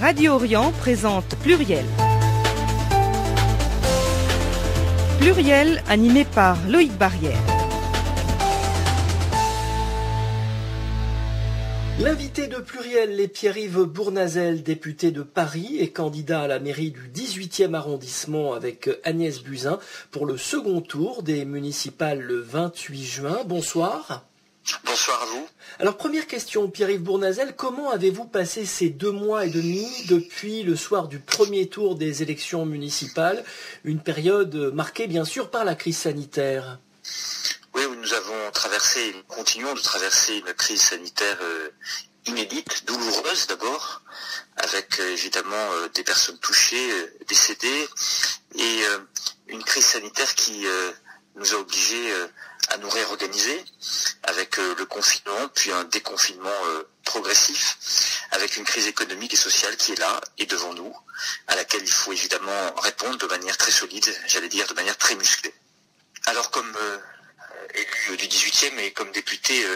Radio Orient présente Pluriel. Pluriel animé par Loïc Barrière. L'invité de Pluriel est Pierre-Yves Bournazel, député de Paris et candidat à la mairie du 18e arrondissement avec Agnès Buzyn pour le second tour des municipales le 28 juin. Bonsoir. Bonsoir à vous. Alors première question, Pierre-Yves Bournazel, comment avez-vous passé ces 2 mois et demi depuis le soir du premier tour des élections municipales, une période marquée bien sûr par la crise sanitaire ? Oui, nous avons traversé, nous continuons de traverser une crise sanitaire inédite, douloureuse d'abord, avec évidemment des personnes touchées, décédées, et une crise sanitaire qui nous a obligés à nous réorganiser avec le confinement, puis un déconfinement progressif, avec une crise économique et sociale qui est là et devant nous, à laquelle il faut évidemment répondre de manière très solide, j'allais dire de manière très musclée. Alors comme élu du 18e et comme député,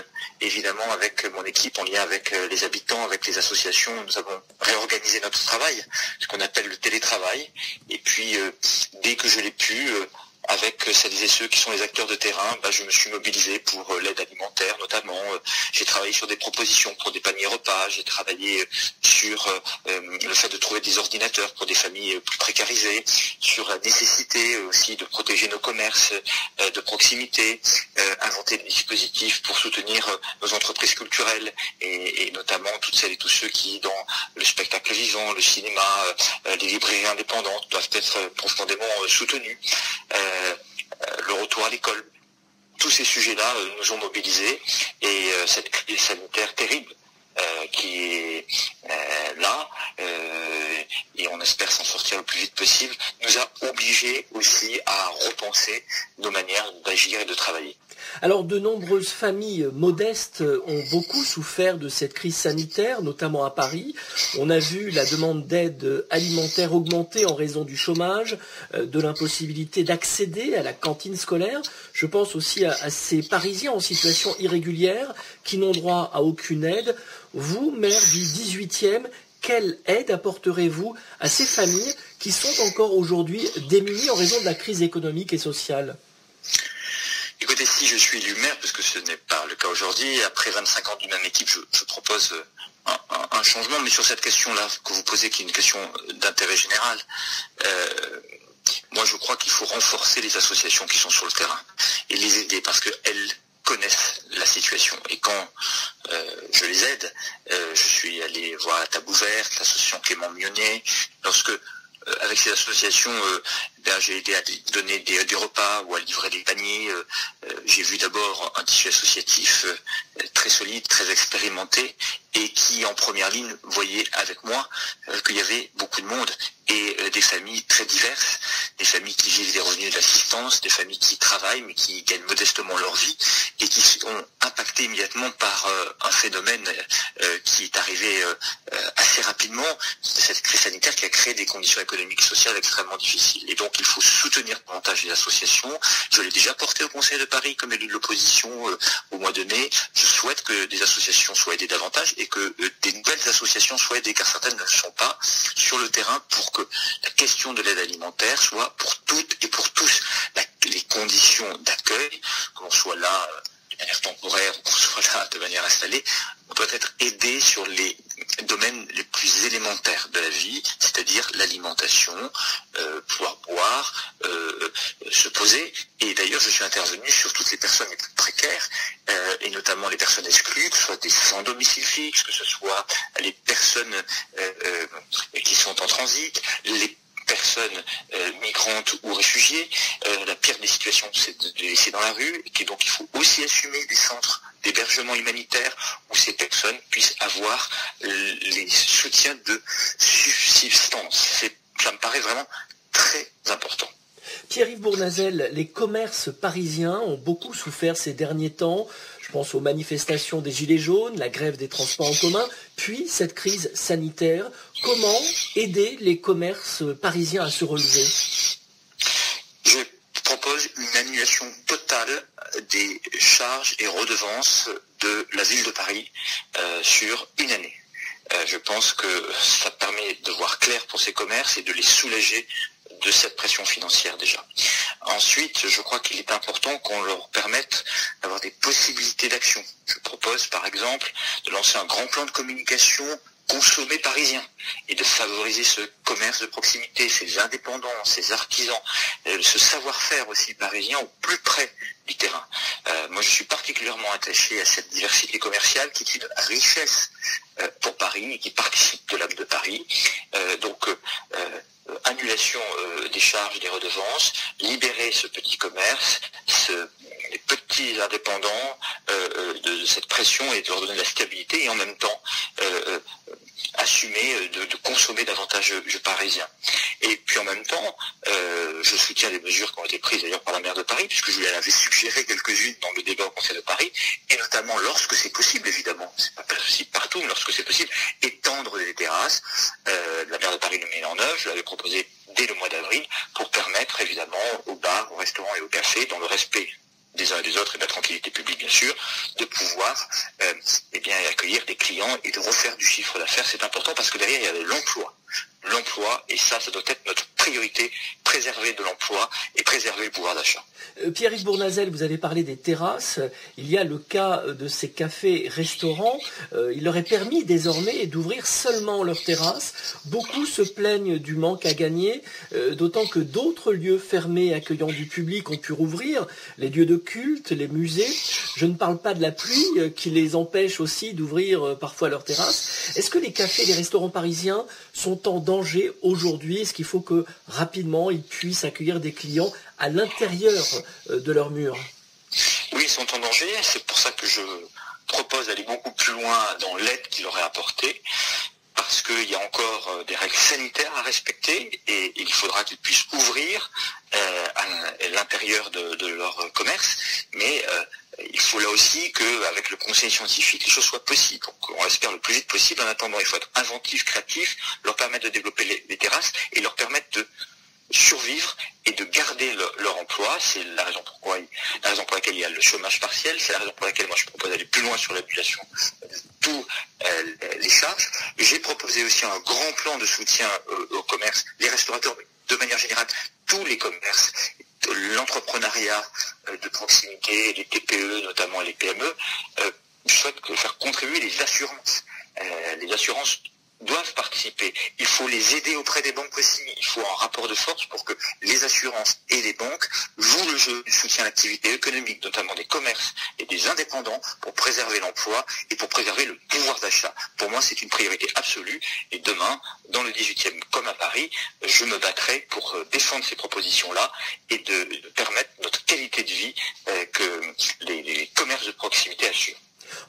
évidemment avec mon équipe, en lien avec les habitants, avec les associations, nous avons réorganisé notre travail, ce qu'on appelle le télétravail, et puis dès que je l'ai pu, avec celles et ceux qui sont les acteurs de terrain, je me suis mobilisé pour l'aide alimentaire notamment. J'ai travaillé sur des propositions pour des paniers repas, j'ai travaillé sur le fait de trouver des ordinateurs pour des familles plus précarisées, sur la nécessité aussi de protéger nos commerces de proximité, inventer des dispositifs pour soutenir nos entreprises culturelles et notamment toutes celles et tous ceux qui, dans le spectacle vivant, le cinéma, les librairies indépendantes doivent être profondément soutenus. Le retour à l'école. Tous ces sujets-là nous ont mobilisés et cette crise sanitaire terrible qui est là et on espère s'en sortir le plus vite possible, nous a obligés aussi à repenser nos manières d'agir et de travailler. Alors de nombreuses familles modestes ont beaucoup souffert de cette crise sanitaire, notamment à Paris. On a vu la demande d'aide alimentaire augmenter en raison du chômage, de l'impossibilité d'accéder à la cantine scolaire. Je pense aussi à ces Parisiens en situation irrégulière qui n'ont droit à aucune aide. Vous, maire du 18e, quelle aide apporterez-vous à ces familles qui sont encore aujourd'hui démunies en raison de la crise économique et sociale ? Écoutez, si je suis élu maire, parce que ce n'est pas le cas aujourd'hui, après 25 ans d'une même équipe, je propose un changement, mais sur cette question-là que vous posez, qui est une question d'intérêt général, moi je crois qu'il faut renforcer les associations qui sont sur le terrain et les aider parce qu'elles connaissent la situation. Et quand je les aide, je suis allé voir la Table Ouverte, l'association Clément Mionnet, lorsque avec ces associations, j'ai aidé à donner des repas ou à livrer des paniers. J'ai vu d'abord un tissu associatif très solide, très expérimenté et qui, en première ligne, voyait avec moi qu'il y avait beaucoup de monde et des familles très diverses, des familles qui vivent des revenus d'assistance, des familles qui travaillent mais qui gagnent modestement leur vie et qui sont impactées immédiatement par un phénomène qui est arrivé assez rapidement, cette crise sanitaire qui a créé des conditions économiques et sociales extrêmement difficiles. Et donc il faut soutenir davantage les associations. Je l'ai déjà porté au Conseil de Paris comme élu de l'opposition au mois de mai. Je souhaite que des associations soient aidées davantage et que des nouvelles associations soient aidées, car certaines ne le sont pas, sur le terrain pour que la question de l'aide alimentaire soit pour toutes et pour tous. Les conditions d'accueil, qu'on soit là de manière temporaire ou qu'on soit là de manière installée, on doit être aidé sur les domaines les plus élémentaires de la vie, c'est-à-dire l'alimentation, pouvoir boire, se poser. Et d'ailleurs, je suis intervenu sur toutes les personnes les plus précaires, et notamment les personnes exclues, que ce soit des sans domicile fixe, que ce soit les personnes qui sont en transit, les personnes migrantes ou réfugiées. La pire des situations, c'est de les laisser dans la rue, et donc il faut aussi assumer des centres d'hébergement humanitaire où ces personnes puissent avoir les soutiens de subsistance. Ça me paraît vraiment très important. Pierre-Yves Bournazel, les commerces parisiens ont beaucoup souffert ces derniers temps. Je pense aux manifestations des Gilets jaunes, la grève des transports en commun, puis cette crise sanitaire. Comment aider les commerces parisiens à se relever ? Je propose une annulation totale des charges et redevances de la ville de Paris sur une année. Je pense que ça permet de voir clair pour ces commerces et de les soulager de cette pression financière déjà. Ensuite, je crois qu'il est important qu'on leur permette d'avoir des possibilités d'action. Je propose par exemple de lancer un grand plan de communication consommer parisien et de favoriser ce commerce de proximité, ces indépendants, ces artisans, ce savoir-faire aussi parisien au plus près du terrain. Moi, je suis particulièrement attaché à cette diversité commerciale qui est une richesse pour Paris et qui participe de l'âme de Paris. Annulation des charges, des redevances, libérer ce petit commerce, les petits indépendants de cette pression et de leur donner de la stabilité et en même temps assumer de consommer davantage de Parisiens. Et puis en même temps, je soutiens les mesures qui ont été prises d'ailleurs par la maire de Paris, puisque je lui en avais suggéré quelques-unes dans le débat au Conseil de Paris, et notamment lorsque c'est possible, évidemment, c'est pas possible partout, mais lorsque c'est possible, étendre les terrasses. La maire de Paris le met en œuvre, je l'avais proposé dès le mois d'avril, pour permettre évidemment aux bars, aux restaurants et aux cafés, dans le respect des uns et des autres et de la tranquillité publique bien sûr, de pouvoir accueillir des clients et de refaire du chiffre d'affaires. C'est important parce que derrière il y a l'emploi. L'emploi, et ça doit être notre priorité, préserver de l'emploi et préserver le pouvoir d'achat. Pierre-Yves Bournazel, vous avez parlé des terrasses. Il y a le cas de ces cafés-restaurants. Il leur est permis désormais d'ouvrir seulement leurs terrasses. Beaucoup se plaignent du manque à gagner, d'autant que d'autres lieux fermés accueillant du public ont pu rouvrir, les lieux de culte, les musées. Je ne parle pas de la pluie qui les empêche aussi d'ouvrir parfois leurs terrasses. Est-ce que les cafés et les restaurants parisiens sont en danger aujourd'hui? Est-ce qu'il faut que rapidement ils puissent accueillir des clients à l'intérieur de leurs murs? Oui, ils sont en danger. C'est pour ça que je propose d'aller beaucoup plus loin dans l'aide qu'il leur est apportée, parce qu'il y a encore des règles sanitaires à respecter et il faudra qu'ils puissent ouvrir à l'intérieur de leur commerce, mais il faut là aussi qu'avec le conseil scientifique, les choses soient possibles. Donc, on l'espère le plus vite possible. En attendant, il faut être inventif, créatif, leur permettre de développer les terrasses et leur permettre de survivre et de garder leur emploi. C'est la raison pour laquelle il y a le chômage partiel. C'est la raison pour laquelle moi je propose d'aller plus loin sur l'annulation de tous les charges. J'ai proposé aussi un grand plan de soutien au commerce, les restaurateurs, de manière générale, tous les commerces, l'entrepreneuriat de proximité, les TPE notamment et les PME. Je souhaite faire contribuer les assurances. Les assurances doivent participer. Il faut les aider auprès des banques aussi. Il faut un rapport de force pour que les assurances et les banques jouent le jeu du soutien à l'activité économique, notamment des commerces et des indépendants, pour préserver l'emploi et pour préserver le pouvoir d'achat. Pour moi, c'est une priorité absolue. Et demain, dans le 18e comme à Paris, je me battrai pour défendre ces propositions-là et de permettre notre qualité de vie que les commerces de proximité assurent.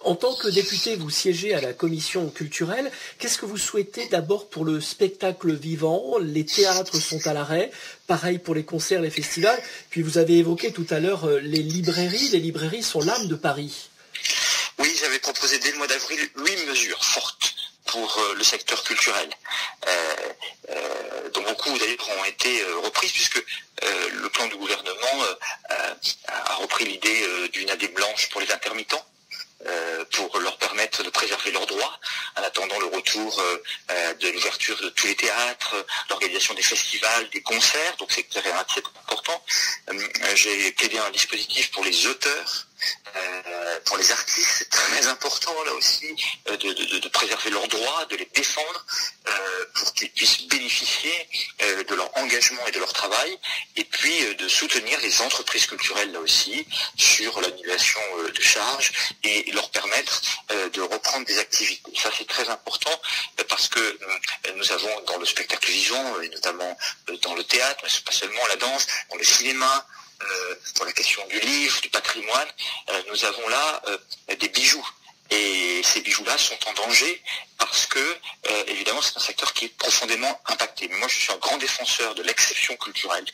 En tant que député, vous siégez à la commission culturelle. Qu'est-ce que vous souhaitez d'abord pour le spectacle vivant? Les théâtres sont à l'arrêt, pareil pour les concerts, les festivals. Puis vous avez évoqué tout à l'heure les librairies. Les librairies sont l'âme de Paris. Oui, j'avais proposé dès le mois d'avril 8 mesures fortes pour le secteur culturel, dont beaucoup d'ailleurs ont été reprises, puisque le plan du gouvernement a repris l'idée d'une année blanche pour les intermittents, pour leur permettre de préserver leurs droits en attendant le retour de l'ouverture de tous les théâtres, l'organisation des festivals, des concerts, donc c'est important. J'ai plaidé un dispositif pour les auteurs, pour les artistes, c'est très important là aussi de préserver leurs droits, de les défendre pour qu'ils puissent bénéficier de leur engagement et de leur travail, et puis de soutenir les entreprises culturelles là aussi sur l'annulation de charges et leur permettre de reprendre des activités. Ça c'est très important parce que nous avons dans le spectacle vivant, et notamment dans le théâtre, mais pas seulement la danse, dans le cinéma, pour la question du livre, du patrimoine, nous avons là des bijoux. Et ces bijoux-là sont en danger parce que, évidemment, c'est un secteur qui est profondément impacté. Mais moi, je suis un grand défenseur de l'exception culturelle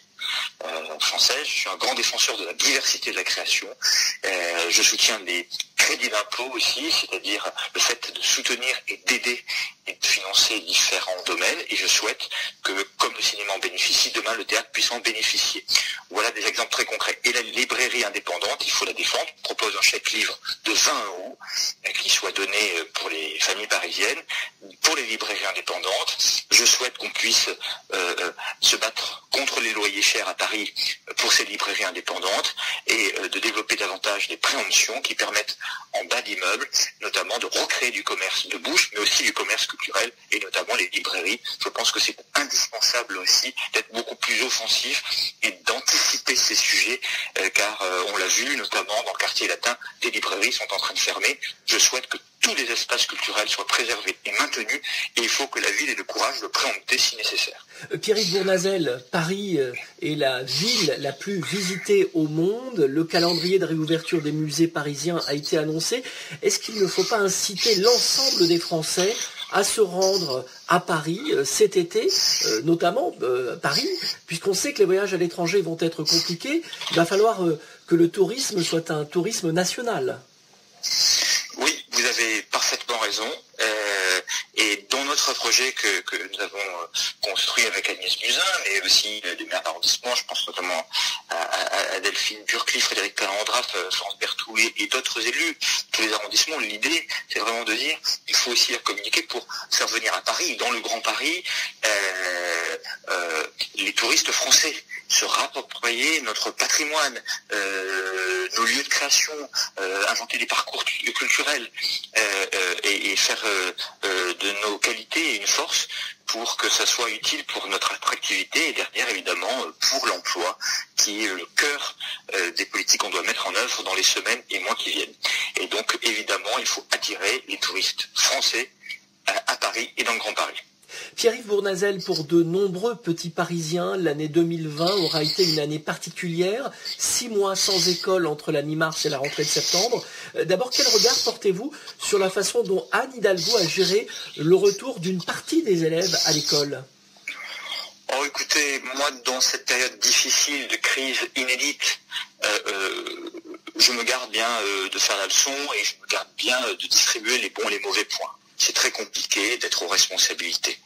française, je suis un grand défenseur de la diversité de la création. Je soutiens les crédits d'impôt aussi, c'est-à-dire le fait de soutenir et d'aider et de financer différents domaines, et je souhaite que, comme le cinéma en bénéficie, demain le théâtre puisse en bénéficier. Voilà des exemples très concrets. Et la librairie indépendante, il faut la défendre. Je propose un chèque livre de 20 € qui soit donné pour les familles parisiennes, pour les librairies indépendantes. Je souhaite qu'on puisse se battre contre les loyers chers à Paris pour ces librairies indépendantes et de développer davantage des préemptions qui permettent en bas d'immeubles, notamment de recréer du commerce de bouche, mais aussi du commerce culturel et notamment les librairies. Je pense que c'est indispensable aussi d'être beaucoup plus offensif et d'anticiper ces sujets car on l'a vu notamment dans le quartier latin, des librairies sont en train de fermer. Je souhaite que tous les espaces culturels soient préservés et maintenus et il faut que la ville ait le courage de préempter si nécessaire. Pierre-Yves Bournazel, Paris est la ville la plus visitée au monde. Le calendrier de réouverture des musées parisiens a été annoncé. Est-ce qu'il ne faut pas inciter l'ensemble des Français à se rendre à Paris cet été, notamment Paris, puisqu'on sait que les voyages à l'étranger vont être compliqués. Il va falloir que le tourisme soit un tourisme national. Oui, vous avez parfaitement raison. Et dans notre projet que nous avons construit avec Agnès Buzyn, mais aussi les maires d'arrondissement, je pense notamment à Delphine Burkli, Frédéric Calandra, Florence Berthoud et d'autres élus, tous les arrondissements, l'idée c'est vraiment de dire il faut aussi communiquer pour faire venir à Paris, dans le Grand Paris, les touristes français, se rapproprier notre patrimoine, nos lieux de création, inventer des parcours culturels et faire de nos qualités une force pour que ça soit utile pour notre attractivité et derrière évidemment pour l'emploi qui est le cœur des politiques qu'on doit mettre en œuvre dans les semaines et mois qui viennent. Et donc évidemment il faut attirer les touristes français à Paris et dans le Grand Paris. Pierre-Yves Bournazel, pour de nombreux petits Parisiens, l'année 2020 aura été une année particulière. 6 mois sans école entre la mi-mars et la rentrée de septembre. D'abord, quel regard portez-vous sur la façon dont Anne Hidalgo a géré le retour d'une partie des élèves à l'école ? Oh, écoutez, moi, dans cette période difficile de crise inédite, je me garde bien de faire la leçon et je me garde bien de distribuer les bons et les mauvais points. C'est très compliqué d'être aux responsabilités.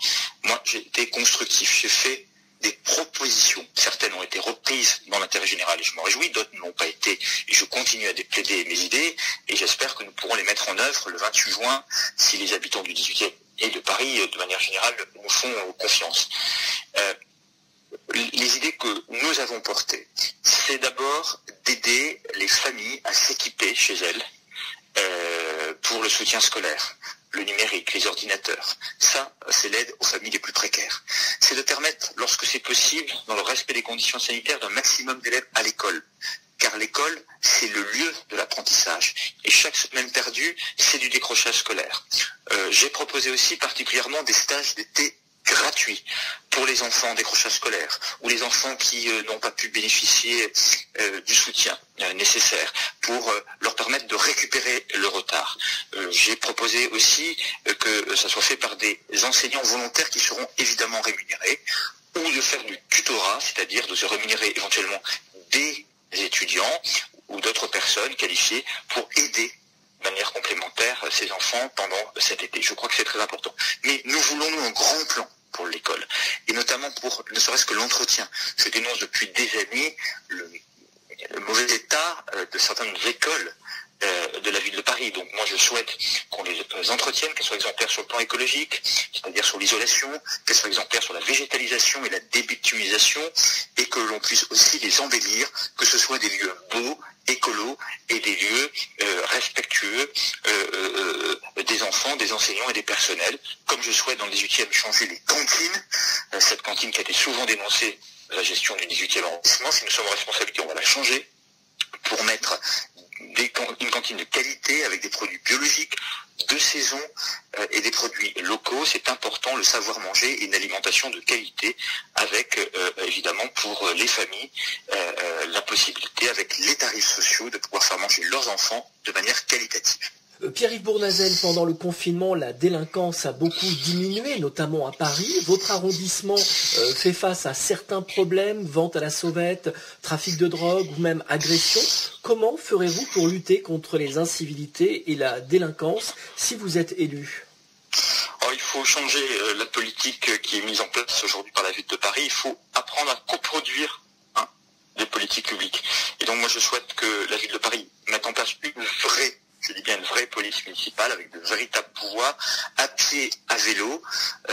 Moi, j'ai été constructif. J'ai fait des propositions. Certaines ont été reprises dans l'intérêt général et je m'en réjouis. D'autres ne l'ont pas été. Et je continue à plaider mes idées et j'espère que nous pourrons les mettre en œuvre le 28 juin si les habitants du 18e et de Paris, de manière générale, nous font confiance. Les idées que nous avons portées, c'est d'abord d'aider les familles à s'équiper chez elles pour le soutien scolaire. Le numérique, les ordinateurs. Ça, c'est l'aide aux familles les plus précaires. C'est de permettre, lorsque c'est possible, dans le respect des conditions sanitaires, d'un maximum d'élèves à l'école. Car l'école, c'est le lieu de l'apprentissage. Et chaque semaine perdue, c'est du décrochage scolaire. J'ai proposé aussi particulièrement des stages d'été gratuits pour les enfants en décrochage scolaire ou les enfants qui n'ont pas pu bénéficier du soutien nécessaire pour leur permettre de récupérer le retard. J'ai proposé aussi que ça soit fait par des enseignants volontaires qui seront évidemment rémunérés ou de faire du tutorat, c'est-à-dire de se rémunérer éventuellement des étudiants ou d'autres personnes qualifiées pour aider de manière complémentaire ces enfants pendant cet été. Je crois que c'est très important. Mais nous voulons un grand plan pour l'école, et notamment pour ne serait-ce que l'entretien. Je dénonce depuis des années le mauvais état de certaines écoles de la ville de Paris. Donc moi je souhaite qu'on les entretienne, qu'elles soient exemplaires sur le plan écologique, c'est-à-dire sur l'isolation, qu'elles soient exemplaires sur la végétalisation et la débitumisation, et que l'on puisse aussi les embellir, que ce soit des lieux beaux, écolos, et des lieux respectueux des enfants, des enseignants et des personnels, comme je souhaite dans le 18e changer les cantines, cette cantine qui a été souvent dénoncée à la gestion du 18e arrondissement. Si nous sommes en responsabilité, on va la changer pour mettre une cantine de qualité avec des produits biologiques, de saison et des produits locaux. C'est important, le savoir manger et une alimentation de qualité avec évidemment pour les familles la possibilité avec les tarifs sociaux de pouvoir faire manger leurs enfants de manière qualitative. Pierre-Yves Bournazel, pendant le confinement, la délinquance a beaucoup diminué, notamment à Paris. Votre arrondissement fait face à certains problèmes, vente à la sauvette, trafic de drogue ou même agression. Comment ferez-vous pour lutter contre les incivilités et la délinquance si vous êtes élu ? Alors, il faut changer la politique qui est mise en place aujourd'hui par la ville de Paris. Il faut apprendre à coproduire des politiques publiques. Et donc moi je souhaite que la ville de Paris mette en place une vraie je dis bien une vraie police municipale avec de véritables pouvoirs, à pied, à vélo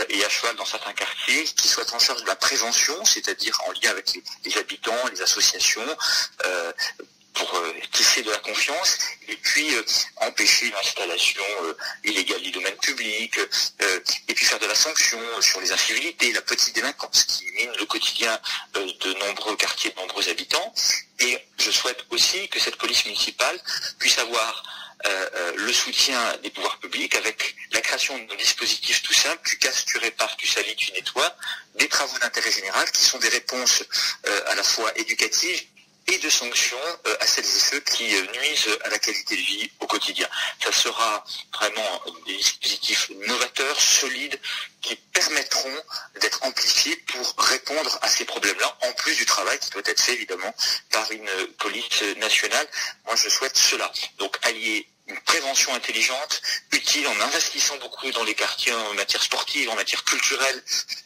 et à cheval dans certains quartiers, qui soit en charge de la prévention, c'est-à-dire en lien avec les habitants, les associations, pour tisser de la confiance, et puis empêcher l'installation illégale du domaine public, et puis faire de la sanction sur les incivilités, la petite délinquance qui mine le quotidien de nombreux quartiers, de nombreux habitants. Et je souhaite aussi que cette police municipale puisse avoir le soutien des pouvoirs publics avec la création d'un dispositif tout simple: tu casses, tu répares, tu salis, tu nettoies, des travaux d'intérêt général qui sont des réponses à la fois éducatives et de sanctions à celles et ceux qui nuisent à la qualité de vie au quotidien. Ça sera vraiment des dispositifs novateurs, solides, qui permettront d'être amplifiés pour répondre à ces problèmes-là, en plus du travail qui doit être fait évidemment par une police nationale. Moi je souhaite cela. Donc allier une prévention intelligente, utile, en investissant beaucoup dans les quartiers en matière sportive, en matière culturelle,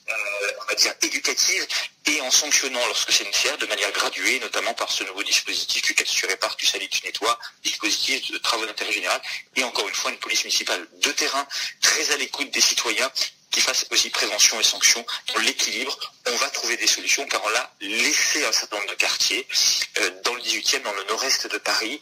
en matière éducative, et en sanctionnant lorsque c'est nécessaire de manière graduée, notamment par ce nouveau dispositif tu casses, tu répares, tu salis, tu nettoies, dispositif de travaux d'intérêt général, et encore une fois une police municipale de terrain, très à l'écoute des citoyens, qui fasse aussi prévention et sanctions. Dans l'équilibre, on va trouver des solutions, car on l'a laissé un certain nombre de quartiers, dans le 18e, dans le nord-est de Paris,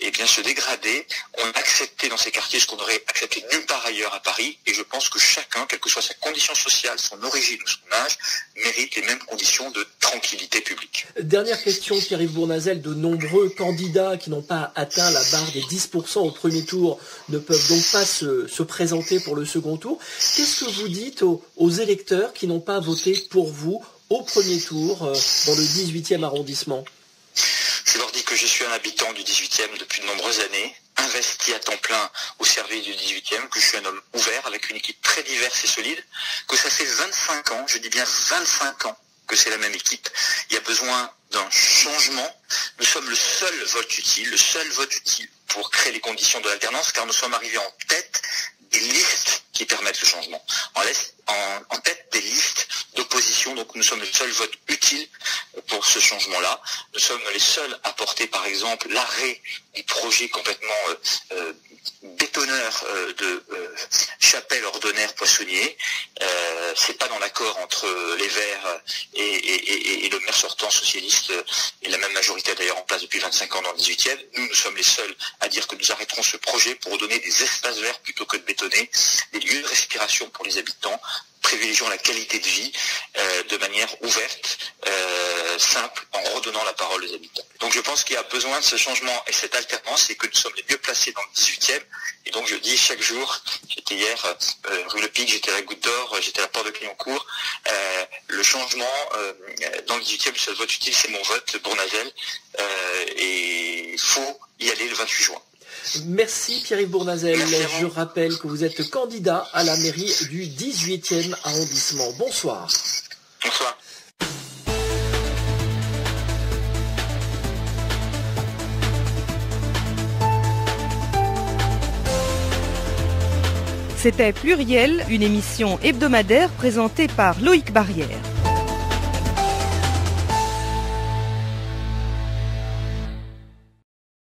et bien se dégrader. On a accepté dans ces quartiers ce qu'on aurait accepté nulle part ailleurs à Paris, et je pense que chacun, quelle que soit sa condition sociale, son origine ou son âge, mérite les mêmes conditions de tranquillité publique. Dernière question, Pierre-Yves Bournazel. De nombreux candidats qui n'ont pas atteint la barre des 10% au premier tour ne peuvent donc pas se présenter pour le second tour. Qu'est-ce que vous dites aux électeurs qui n'ont pas voté pour vous au premier tour dans le 18e arrondissement? Je leur dis que je suis un habitant du 18e depuis de nombreuses années, investi à temps plein au service du 18e, que je suis un homme ouvert avec une équipe très diverse et solide, que ça fait 25 ans, je dis bien 25 ans, que c'est la même équipe. Il y a besoin d'un changement. Nous sommes le seul vote utile pour créer les conditions de l'alternance, car nous sommes arrivés en tête des listes qui permettent le changement. En tête des listes d'opposition, donc nous sommes le seul vote utile pour ce changement-là. Nous sommes les seuls à porter, par exemple, l'arrêt du projet complètement bétonneur de chapelle ordonnaire poissonnier. C'est pas dans l'accord entre les Verts et le maire sortant socialiste, et la même majorité d'ailleurs en place depuis 25 ans dans le 18e. Nous sommes les seuls à dire que nous arrêterons ce projet pour donner des espaces verts plutôt que de bétonner, des lieux de respiration pour les habitants, privilégiant la qualité de vie de manière ouverte, simple, en redonnant la parole aux habitants. Donc je pense qu'il y a besoin de ce changement et cette alternance, et que nous sommes les mieux placés dans le 18e. Et donc je dis chaque jour, j'étais hier rue Le Pic, j'étais à la Goutte d'Or, j'étais à la Porte de Clignancourt, le changement dans le 18e, le seul vote utile, c'est mon vote, Bournazel, et il faut y aller le 28 juin. Merci Pierre-Yves Bournazel. Je rappelle que vous êtes candidat à la mairie du 18e arrondissement. Bonsoir. Bonsoir. C'était Pluriel, une émission hebdomadaire présentée par Loïc Barrière.